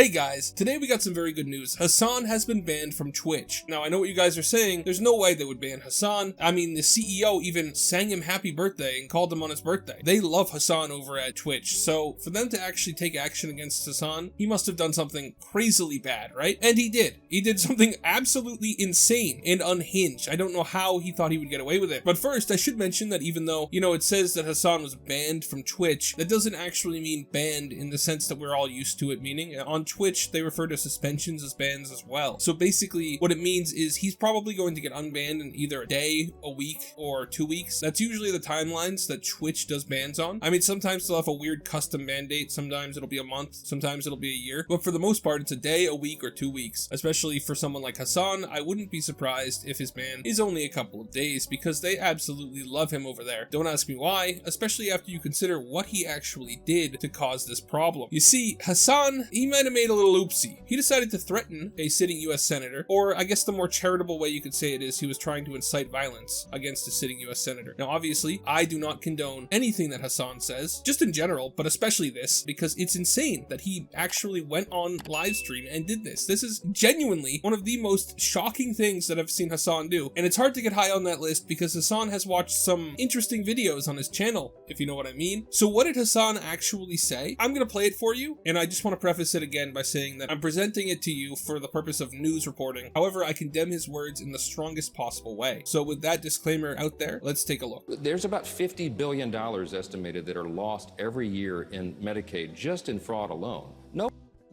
Hey guys, today we got some very good news. Hasan has been banned from Twitch. Now I know what you guys are saying, there's no way they would ban Hasan. I mean, the CEO even sang him happy birthday and called him on his birthday. They love Hasan over at Twitch, so for them to actually take action against Hasan, he must have done something crazily bad, right? And he did. He did something absolutely insane and unhinged. I don't know how he thought he would get away with it. But first, I should mention that even though, it says that Hasan was banned from Twitch, that doesn't actually mean banned in the sense that we're all used to it meaning. On Twitch, they refer to suspensions as bans as well. So basically, what it means is he's probably going to get unbanned in either a day, a week, or 2 weeks. That's usually the timelines that Twitch does bans on. I mean, sometimes they'll have a weird custom ban date. Sometimes it'll be a month. Sometimes it'll be a year. But for the most part, it's a day, a week, or 2 weeks. Especially for someone like Hasan, I wouldn't be surprised if his ban is only a couple of days because they absolutely love him over there. Don't ask me why, especially after you consider what he actually did to cause this problem. You see, Hasan, he might have made a little oopsie. He decided to threaten a sitting US senator, or I guess the more charitable way you could say it is he was trying to incite violence against a sitting US senator. Now obviously, I do not condone anything that Hasan says, just in general, but especially this, because it's insane that he actually went on live stream and did this. This is genuinely one of the most shocking things that I've seen Hasan do, and it's hard to get high on that list because Hasan has watched some interesting videos on his channel, if you know what I mean. So what did Hasan actually say? I'm gonna play it for you, and I just want to preface it again by saying that I'm presenting it to you for the purpose of news reporting. However, I condemn his words in the strongest possible way. So with that disclaimer out there, let's take a look. There's about $50 billion estimated that are lost every year in Medicaid, just in fraud alone. No.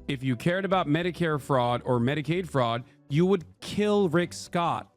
If you cared about Medicare fraud or Medicaid fraud, you would kill Rick Scott,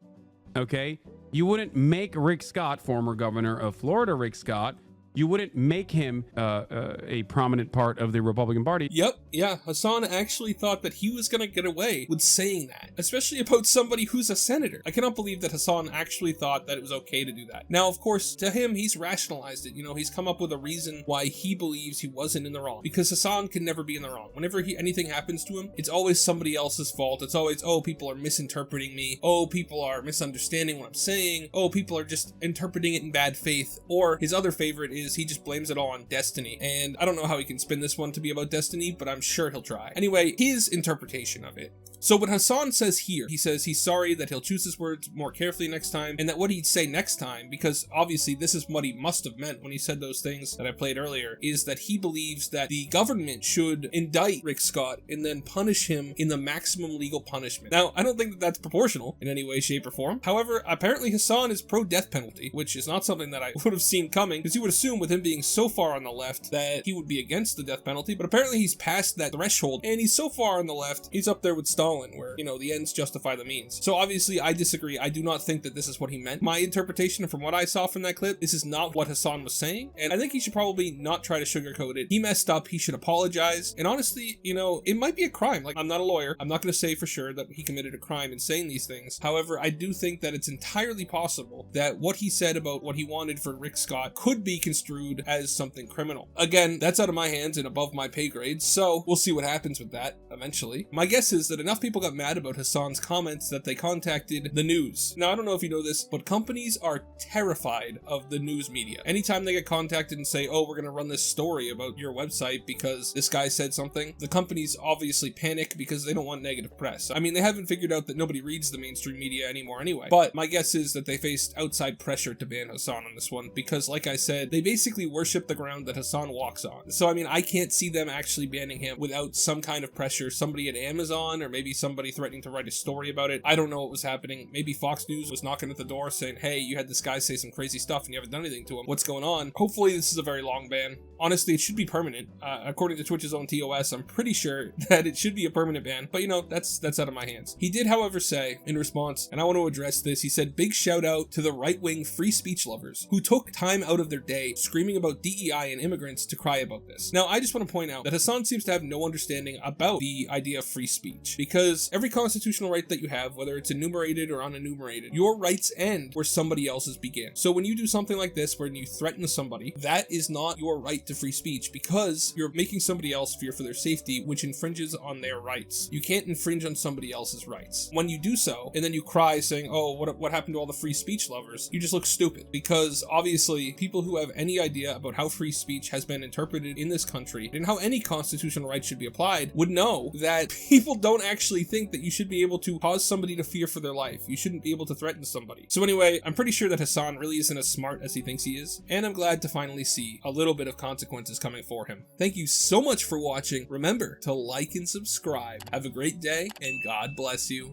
okay? You wouldn't make Rick Scott, former governor of Florida, Rick Scott, you wouldn't make him a prominent part of the Republican Party. Yep, yeah, Hasan actually thought that he was gonna get away with saying that, especially about somebody who's a senator. I cannot believe that Hasan actually thought that it was okay to do that. Now, of course, to him, he's rationalized it. He's come up with a reason why he believes he wasn't in the wrong, because Hasan can never be in the wrong. Whenever anything happens to him, it's always somebody else's fault. It's always, oh, people are misinterpreting me. Oh, people are misunderstanding what I'm saying. Oh, people are just interpreting it in bad faith. Or his other favorite is he just blames it all on destiny. And I don't know how he can spin this one to be about destiny, but I'm sure he'll try. Anyway, his interpretation of it. So what Hasan says here, he says he's sorry that he'll choose his words more carefully next time, and that what he'd say next time, because obviously this is what he must have meant when he said those things that I played earlier, is that he believes that the government should indict Rick Scott and then punish him in the maximum legal punishment. Now, I don't think that that's proportional in any way, shape, or form. However, apparently Hasan is pro-death penalty, which is not something that I would have seen coming, because you would assume with him being so far on the left that he would be against the death penalty, but apparently he's past that threshold, and he's so far on the left, he's up there with Stalin, where, the ends justify the means. So obviously, I disagree. I do not think that this is what he meant. My interpretation from what I saw from that clip, this is not what Hasan was saying, and I think he should probably not try to sugarcoat it. He messed up, he should apologize, and honestly, it might be a crime. Like, I'm not a lawyer. I'm not going to say for sure that he committed a crime in saying these things. However, I do think that it's entirely possible that what he said about what he wanted for Rick Scott could be construed as something criminal. Again, that's out of my hands and above my pay grade, so we'll see what happens with that eventually. My guess is that enough people got mad about Hasan's comments that they contacted the news. Now, I don't know if you know this, but companies are terrified of the news media. Anytime they get contacted and say, oh, we're going to run this story about your website because this guy said something, the companies obviously panic because they don't want negative press. I mean, they haven't figured out that nobody reads the mainstream media anymore anyway, but my guess is that they faced outside pressure to ban Hasan on this one because, like I said, they basically worship the ground that Hasan walks on. So, I mean, I can't see them actually banning him without some kind of pressure, somebody at Amazon or maybe somebody threatening to write a story about it. I don't know what was happening. Maybe Fox News was knocking at the door saying, hey, you had this guy say some crazy stuff and you haven't done anything to him. What's going on? Hopefully this is a very long ban. Honestly, it should be permanent. According to Twitch's own TOS, I'm pretty sure that it should be a permanent ban, but that's out of my hands. He did, however, say in response, and I want to address this, he said, big shout out to the right-wing free speech lovers who took time out of their day screaming about DEI and immigrants to cry about this. Now, I just want to point out that Hasan seems to have no understanding about the idea of free speech, because every constitutional right that you have, whether it's enumerated or unenumerated, your rights end where somebody else's begin. So when you do something like this, where you threaten somebody, that is not your right to free speech, because you're making somebody else fear for their safety, which infringes on their rights. You can't infringe on somebody else's rights. When you do so, and then you cry saying, oh, what happened to all the free speech lovers? You just look stupid, because obviously people who have any idea about how free speech has been interpreted in this country and how any constitutional right should be applied would know know that people don't actually think that you should be able to cause somebody to fear for their life. You shouldn't be able to threaten somebody. So anyway, I'm pretty sure that Hasan really isn't as smart as he thinks he is, and I'm glad to finally see a little bit of consequences coming for him. Thank you so much for watching. Remember to like and subscribe. Have a great day, and God bless you.